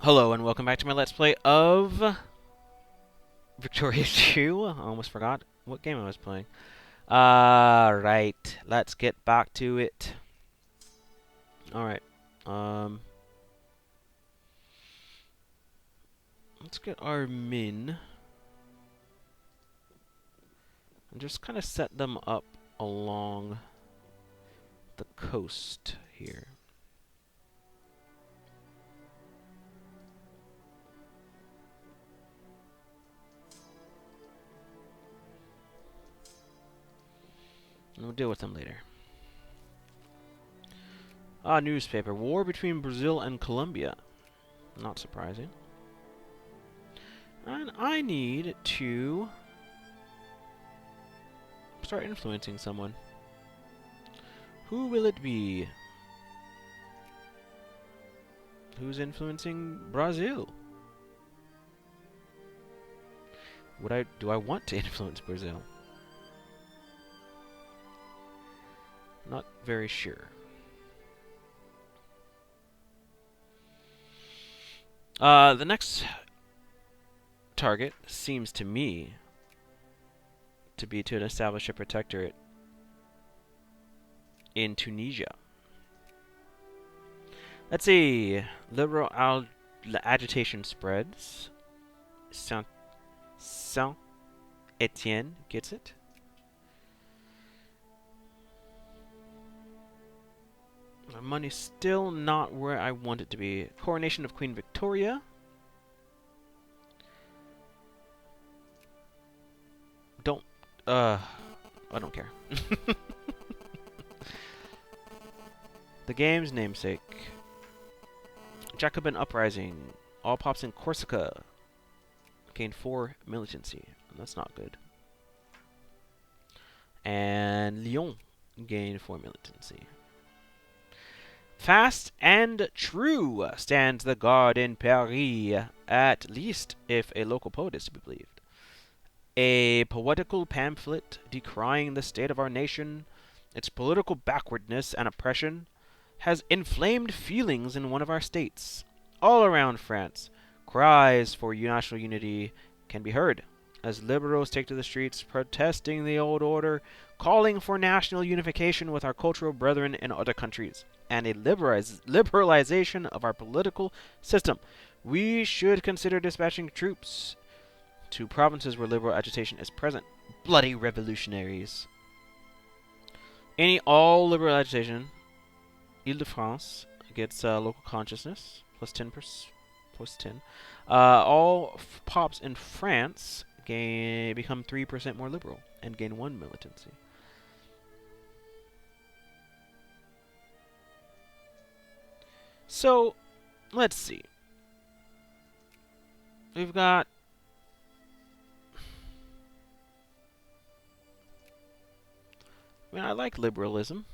Hello and welcome back to my Let's Play of Victoria 2. I almost forgot what game I was playing. Right. Let's get back to it. Alright. Um, let's get our min and just kind of set them up along the coast here. And we'll deal with them later. Newspaper. War between Brazil and Colombia. Not surprising. And I need to start influencing someone. Who will it be? Who's influencing Brazil? Do I want to influence Brazil? Not very sure. The next target seems to me to be to establish a protectorate in Tunisia. Let's see. Liberal agitation spreads. Saint-Etienne gets it. My money's still not where I want it to be. Coronation of Queen Victoria. I don't care. The game's namesake. Jacobin Uprising. All pops in Corsica. Gain 4 militancy. That's not good. And Lyon gained 4 militancy. Fast and true stands the guard in Paris, at least if a local poet is to be believed. A poetical pamphlet decrying the state of our nation, its political backwardness and oppression, has inflamed feelings in one of our states. All around France, cries for national unity can be heard, as liberals take to the streets protesting the old order, calling for national unification with our cultural brethren in other countries, and a liberalization of our political system. We should consider dispatching troops to provinces where liberal agitation is present. Bloody revolutionaries. Any all liberal agitation, Ile-de-France gets local consciousness, plus 10. All pops in France become 3% more liberal and gain 1 militancy. So, let's see. We've got I like liberalism.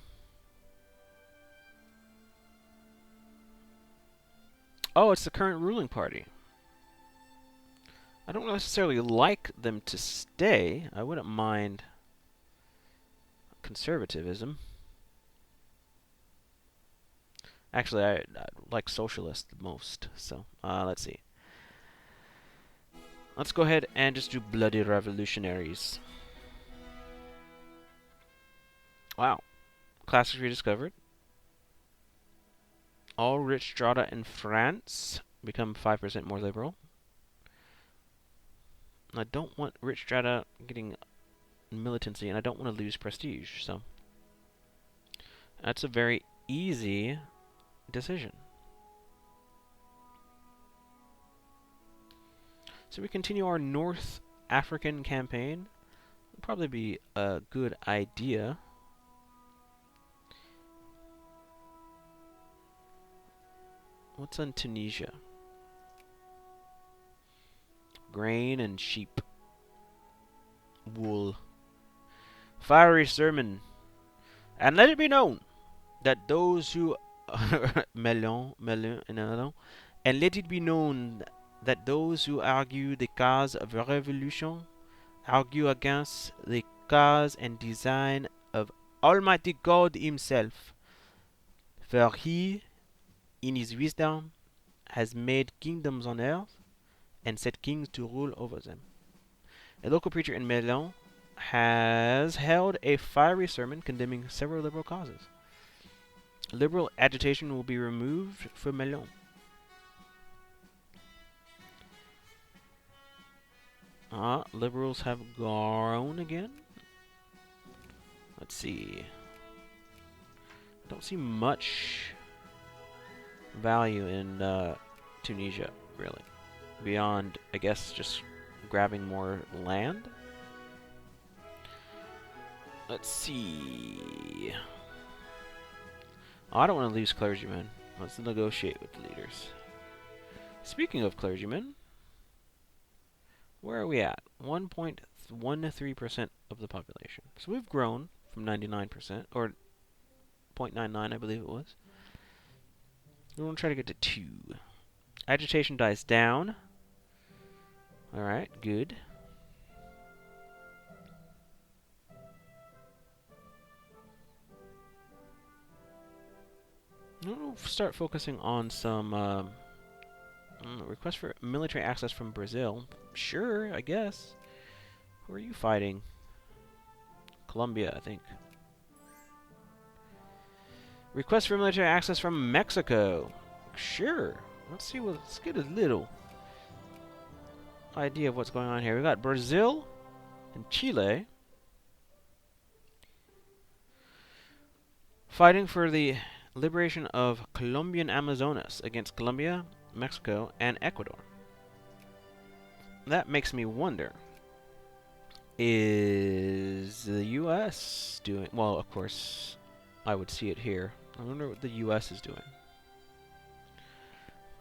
Oh, it's the current ruling party. I don't necessarily like them to stay. I wouldn't mind conservatism. Actually, I like socialists the most. So, let's see. Let's go ahead and just do bloody revolutionaries. Wow. Classics rediscovered. All rich strata in France become 5% more liberal. I don't want rich strata getting militancy, and I don't want to lose prestige, so that's a very easy decision. So we continue our North African campaign. Would probably be a good idea. What's in Tunisia? Grain and sheep. Wool. Fiery sermon. And let it be known that those who melon, and let it be known that those who argue the cause of revolution argue against the cause and design of Almighty God Himself. For He, in His wisdom, has made kingdoms on earth and set kings to rule over them. A local preacher in Melun has held a fiery sermon condemning several liberal causes. Liberal agitation will be removed from Melun. Liberals have grown again. Let's see. Don't see much value in Tunisia, really. Beyond, I guess, just grabbing more land. Let's see. I don't want to lose clergymen. Let's negotiate with the leaders. Speaking of clergymen, where are we at? 1.13% of the population. So we've grown from 99%, or 0.99, I believe it was. We want to try to get to 2. Agitation dies down. Alright, good. We'll start focusing on some request for military access from Brazil. Sure, I guess. Who are you fighting? Colombia, I think. Request for military access from Mexico. Sure. Let's get a little idea of what's going on here. We got Brazil and Chile fighting for the liberation of Colombian Amazonas against Colombia, Mexico, and Ecuador. That makes me wonder, is the U.S. doing... Well, of course, I would see it here. I wonder what the U.S. is doing.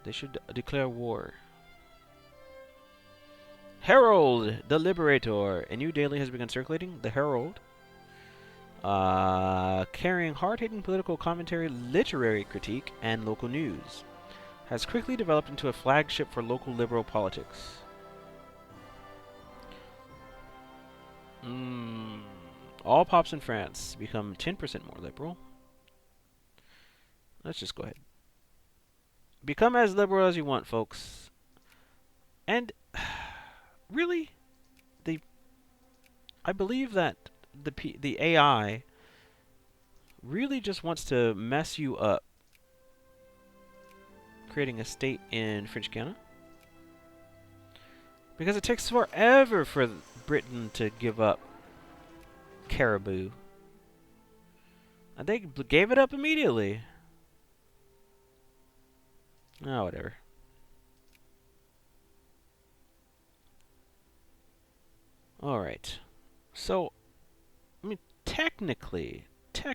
They should declare war. Herald, the Liberator. A new daily has begun circulating. The Herald. Carrying hard-hitting political commentary, literary critique, and local news. Has quickly developed into a flagship for local liberal politics. All pops in France become 10% more liberal. Let's just go ahead. Become as liberal as you want, folks. And really, I believe that the AI really just wants to mess you up, creating a state in French Guiana, because it takes forever for Britain to give up Caribou, and they gave it up immediately. Oh, whatever. All right. So, I mean, technically, oh,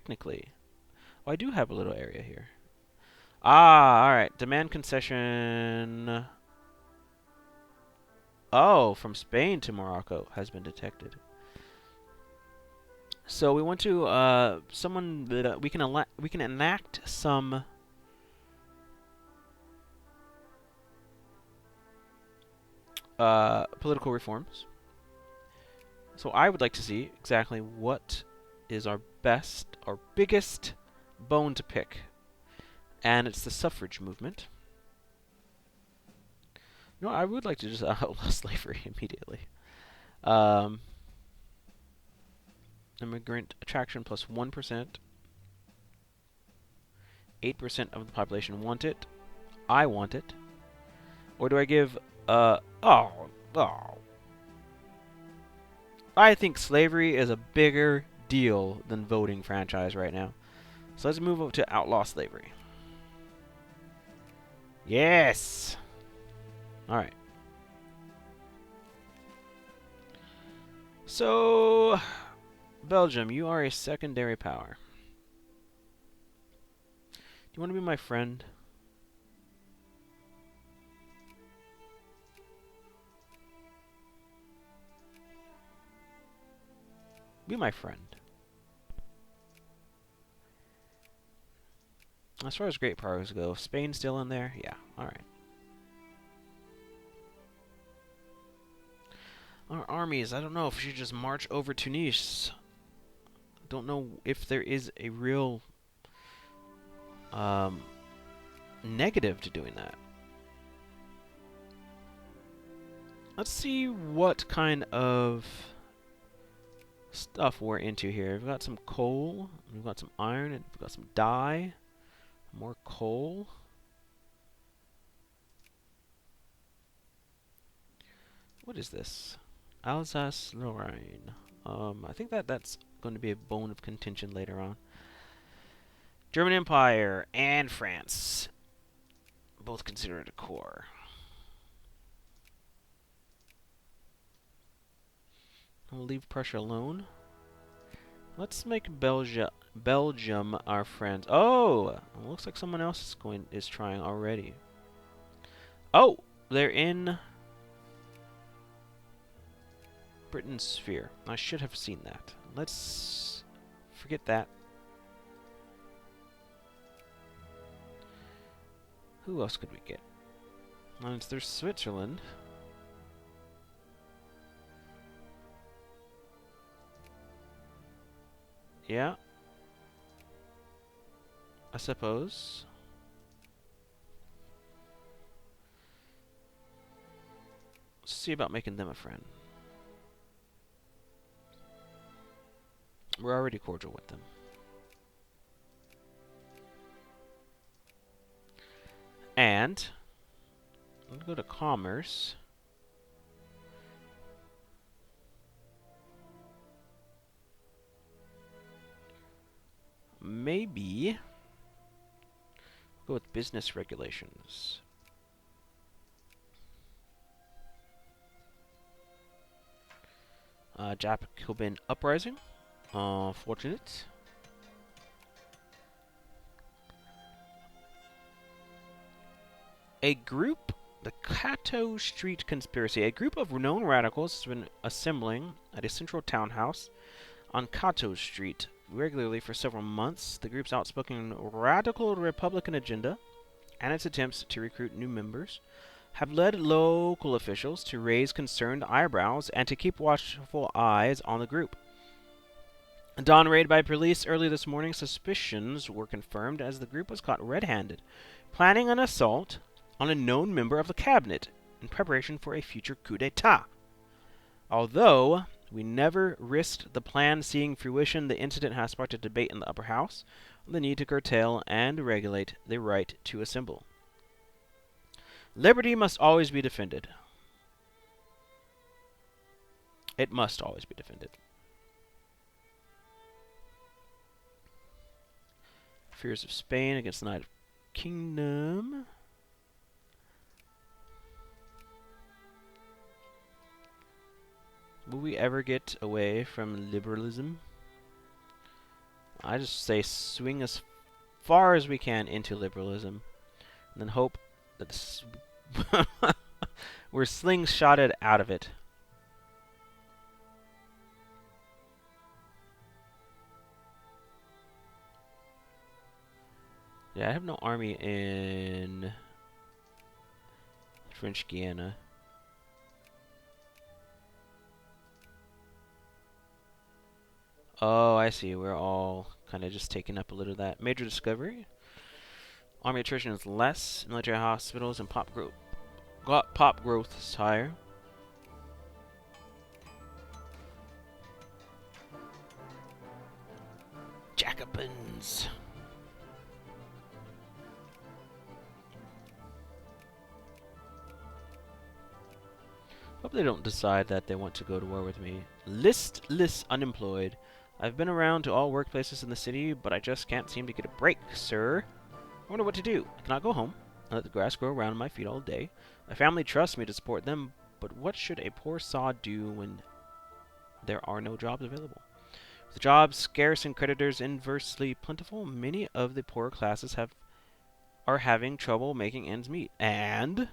I do have a little area here. All right. Demand concession. Oh, from Spain to Morocco has been detected. So we want to someone that we can enact some political reforms. So I would like to see exactly what is our biggest bone to pick. And it's the suffrage movement. You know, I would like to just outlaw slavery immediately. Immigrant attraction plus 1%. 8% of the population want it. I want it. Or do I give, I think slavery is a bigger deal than voting franchise right now. So let's move over to outlaw slavery. Yes! Alright. So, Belgium, you are a secondary power. Do you want to be my friend? Be my friend. As far as great powers go, Spain still in there? Yeah, alright. Our armies, I don't know if we should just march over Tunis. Don't know if there is a real negative to doing that. Let's see what kind of stuff we're into here. We've got some coal, we've got some iron, and we've got some dye. More coal. What is this? Alsace-Lorraine. I think that's going to be a bone of contention later on. German Empire and France. Both considered a core. We'll leave Prussia alone. Let's make Belgium our friend. Oh, looks like someone else is trying already. Oh, they're in Britain's sphere. I should have seen that. Let's forget that. Who else could we get? There's Switzerland. Yeah. I suppose. Let's see about making them a friend. We're already cordial with them. And let's go to commerce. Maybe go with business regulations. Jacobin uprising. Fortunate. A group, the Cato Street Conspiracy. A group of known radicals has been assembling at a central townhouse on Cato Street regularly for several months. The group's outspoken radical Republican agenda and its attempts to recruit new members have led local officials to raise concerned eyebrows and to keep watchful eyes on the group. A dawn raid by police early this morning, suspicions were confirmed as the group was caught red-handed, planning an assault on a known member of the cabinet in preparation for a future coup d'etat. Although we never risked the plan seeing fruition, the incident has sparked a debate in the upper house on the need to curtail and regulate the right to assemble. Liberty must always be defended. It must always be defended. Fears of Spain against the United Kingdom. Will we ever get away from liberalism? I just say swing as far as we can into liberalism, and then hope that we're slingshotted out of it. Yeah, I have no army in French Guiana. Oh, I see. We're all kind of just taking up a little of that. Major discovery. Army attrition is less. Military hospitals and pop growth is higher. Jacobins. Hope they don't decide that they want to go to war with me. Listless unemployed. I've been around to all workplaces in the city, but I just can't seem to get a break, sir. I wonder what to do. I cannot go home. I let the grass grow around my feet all day. My family trusts me to support them, but what should a poor sod do when there are no jobs available? With jobs scarce and creditors inversely plentiful, many of the poorer classes are having trouble making ends meet. And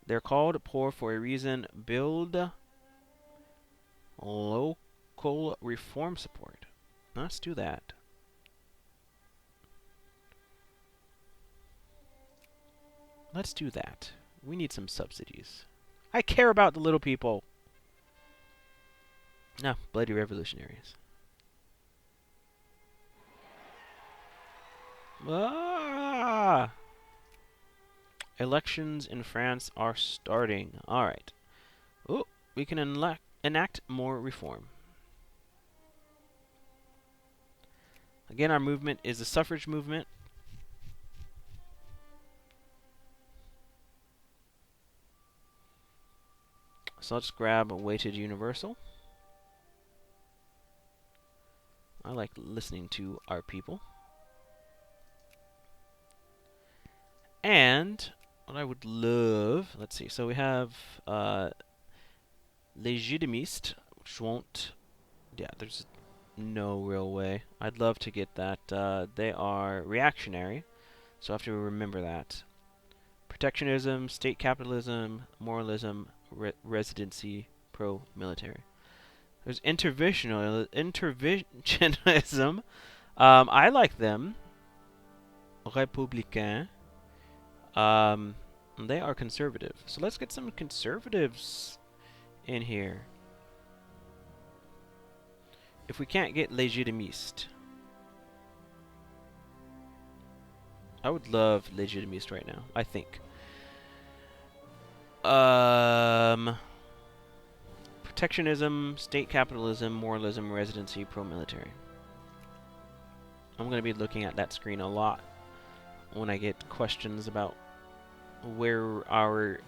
they're called poor for a reason. Build local reform support. Let's do that. Let's do that. We need some subsidies. I care about the little people. No, bloody revolutionaries. Ah! Elections in France are starting. Alright. Oh, we can enact more reform. Again, our movement is the suffrage movement. So let's grab a weighted universal. I like listening to our people. And what I would love, let's see, so we have Legitimistes, which won't, yeah, there's no real way. I'd love to get that. They are reactionary, so I have to remember that. Protectionism, state capitalism, moralism, residency, pro-military. There's interventionism. I like them. Républicain. They are conservative. So let's get some conservatives in here. If we can't get Legitimiste. I would love Legitimiste right now, I think. Protectionism, state capitalism, moralism, residency, pro-military. I'm going to be looking at that screen a lot when I get questions about where our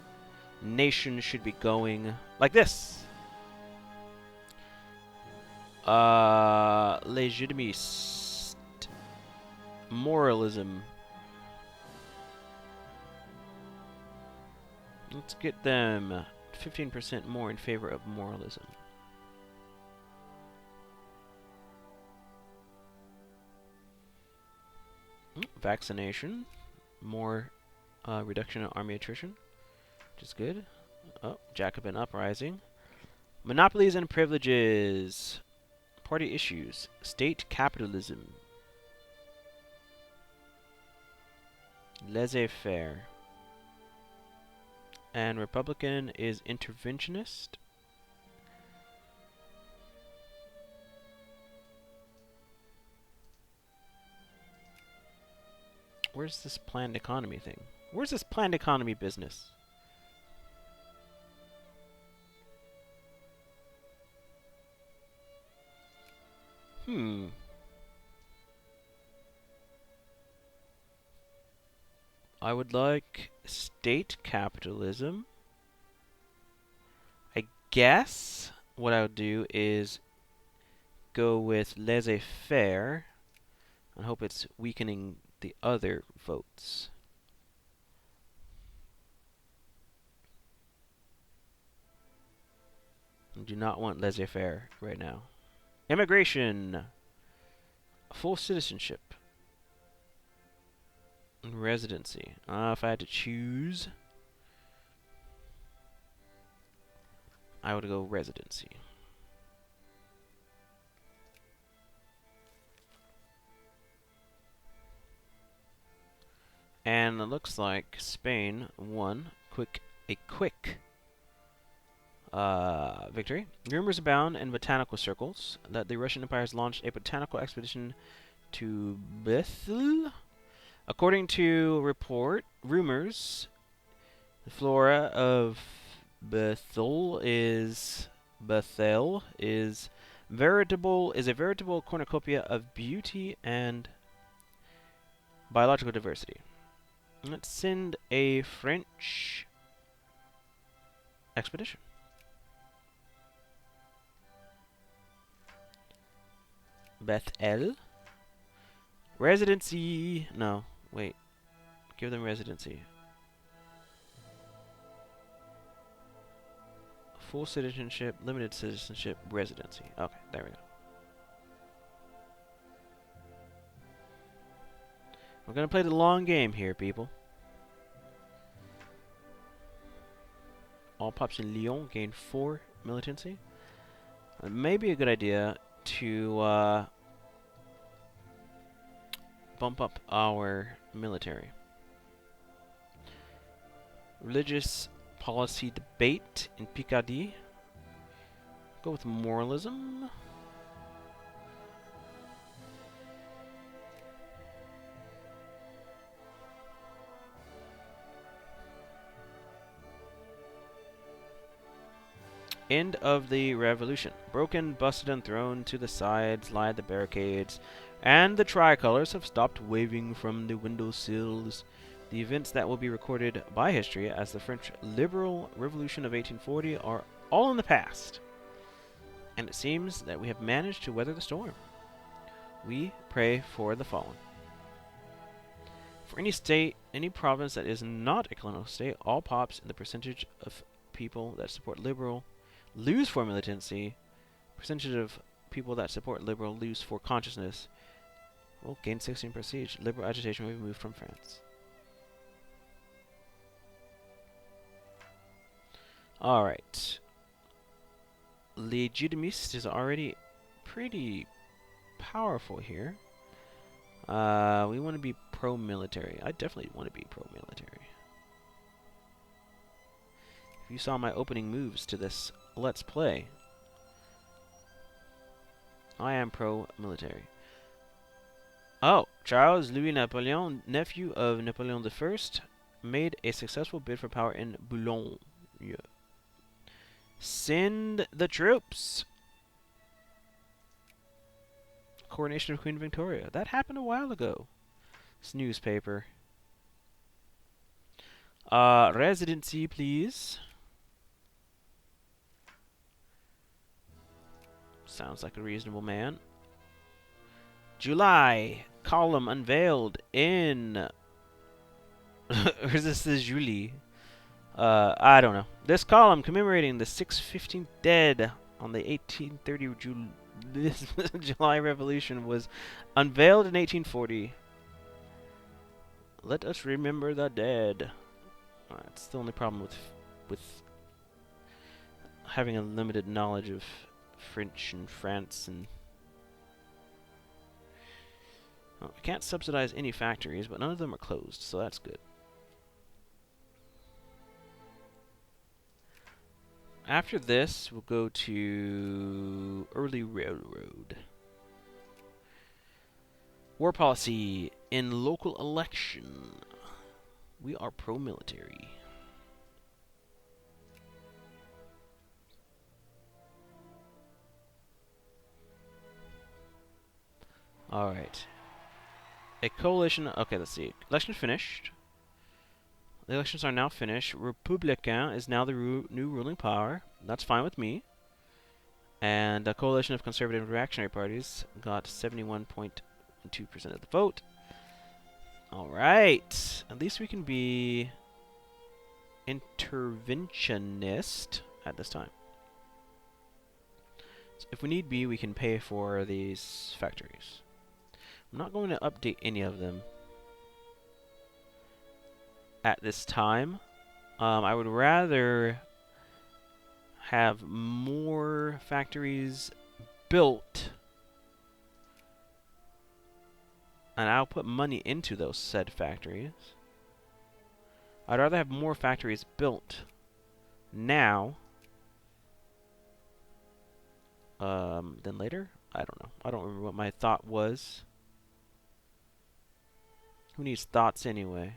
nation should be going. Like this. Legitimist. Moralism. Let's get them 15% more in favor of moralism. Vaccination. More reduction in army attrition, which is good. Oh, Jacobin uprising. Monopolies and privileges. Party issues. State capitalism. Laissez-faire. And Republican is interventionist. Where's this planned economy thing? Where's this planned economy business? I would like state capitalism. I guess what I would do is go with laissez-faire and hope it's weakening the other votes. I do not want laissez-faire right now. Immigration. Full citizenship. Residency. If I had to choose, I would go residency. And it looks like Spain won a quick victory. Rumors abound in botanical circles that the Russian Empire has launched a botanical expedition to Bethel. According to rumors, the flora of Bethel is a veritable cornucopia of beauty and biological diversity. Let's send a French expedition. Bethel. Residency. No, wait. Give them residency. Full citizenship, limited citizenship, residency. Okay, there we go. We're gonna play the long game here, people. All pups in Lyon gain 4 militancy. It may be a good idea to bump up our military. Religious policy debate in Picardy. Go with moralism. End of the revolution. Broken, busted, and thrown to the sides lie the barricades, and the tricolors have stopped waving from the windowsills. The events that will be recorded by history as the French Liberal Revolution of 1840 are all in the past, and it seems that we have managed to weather the storm. We pray for the fallen. For any state, any province that is not a colonial state, all pops in the percentage of people that support liberal lose for militancy, percentage of people that support liberal lose for consciousness, will gain 16 prestige. Liberal agitation will be moved from France. Alright. Legitimist is already pretty powerful here. We want to be pro-military. I definitely want to be pro-military. If you saw my opening moves to this Let's Play, I am pro-military. Oh, Charles Louis Napoleon, nephew of Napoleon I, made a successful bid for power in Boulogne. Yeah. Send the troops! Coronation of Queen Victoria. That happened a while ago. This newspaper. Residency, please. Sounds like a reasonable man. July. Column unveiled in... or is this the Julie? I don't know. This column commemorating the 615th dead on the 1830 July Revolution was unveiled in 1840. Let us remember the dead. That's the only problem with having a limited knowledge of French and France and... Well, we can't subsidize any factories, but none of them are closed, so that's good. After this, we'll go to early railroad. War policy in local election. We are pro-military. Alright. A coalition... Okay, let's see. Election finished. The elections are now finished. Républicain is now the new ruling power. That's fine with me. And a coalition of conservative and reactionary parties got 71.2% of the vote. Alright. At least we can be interventionist at this time. So if we need be, we can pay for these factories. I'm not going to update any of them at this time. I would rather have more factories built, and I'll put money into those said factories. I'd rather have more factories built now than later. I don't know. I don't remember what my thought was. Who needs thoughts anyway?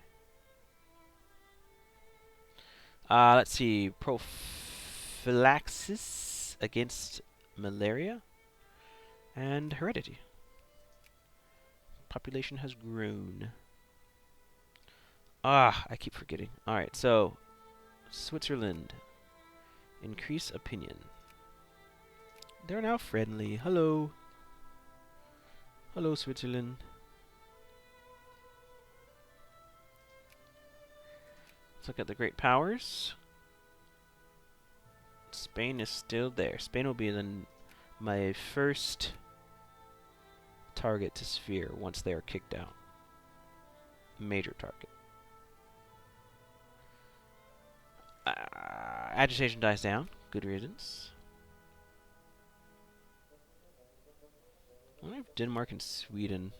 Let's see. Prophylaxis against malaria and heredity. Population has grown. I keep forgetting. Alright, so Switzerland. Increase opinion. They're now friendly. Hello. Hello, Switzerland. Let's look at the great powers. Spain is still there. Spain will be my first target to sphere once they are kicked out. Major target. Agitation dies down. Good riddance. I wonder if Denmark and Sweden...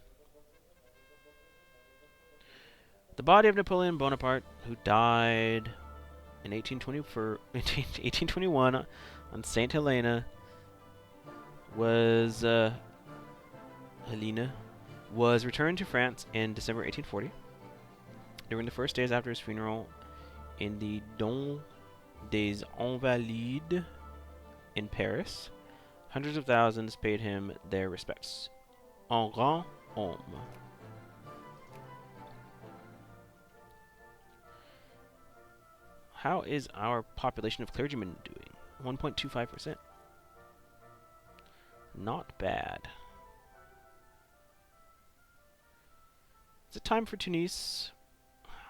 The body of Napoleon Bonaparte, who died in 1821 on Saint Helena, was returned to France in December 1840. During the first days after his funeral in the Dom des Invalides, in Paris. Hundreds of thousands paid him their respects. En grand homme. How is our population of clergymen doing? 1.25%. Not bad. Is it time for Tunis?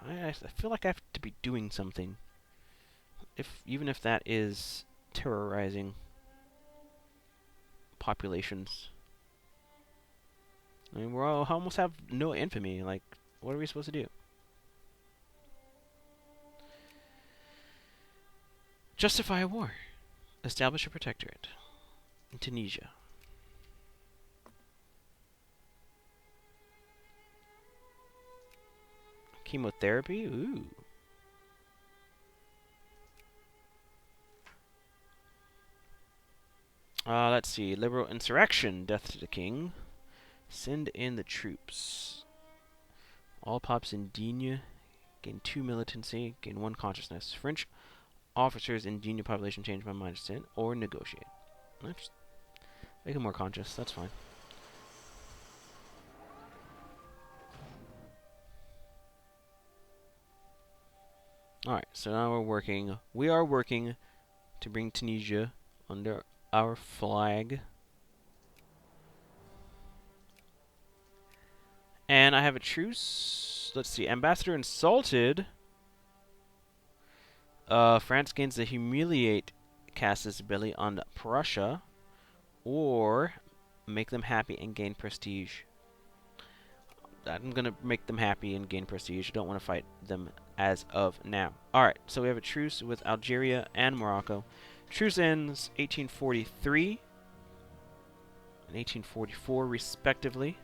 I feel like I have to be doing something. Even if that is terrorizing populations. I mean, we almost have no infamy. Like, what are we supposed to do? Justify a war. Establish a protectorate in Tunisia. Chemotherapy? Ooh. Let's see. Liberal insurrection. Death to the king. Send in the troops. All pops in Digne. Gain 2 militancy. Gain 1 consciousness. French officers in Digne population change my mind to sin. Or negotiate. Let's make them more conscious. That's fine. Alright, so now we are working to bring Tunisia under our flag. And I have a truce. Let's see, ambassador insulted. France gains the humiliate casus belli on Prussia. Or make them happy and gain prestige. I'm going to make them happy and gain prestige. I don't want to fight them as of now. Alright, so we have a truce with Algeria and Morocco. Truce ends 1843 and 1844, respectively.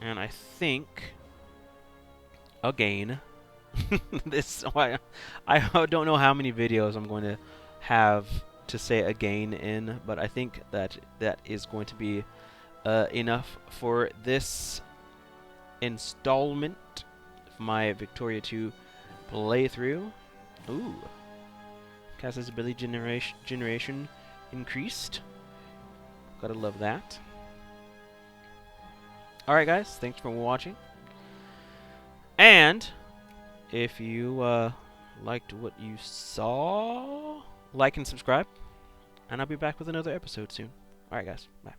And I think, again, I don't know how many videos I'm going to have to say again in, but I think that is going to be enough for this installment of my Victoria 2 playthrough. Ooh. Casus belli generation increased. Gotta love that. Alright guys, thanks for watching. And if you liked what you saw, like and subscribe. And I'll be back with another episode soon. Alright guys, bye.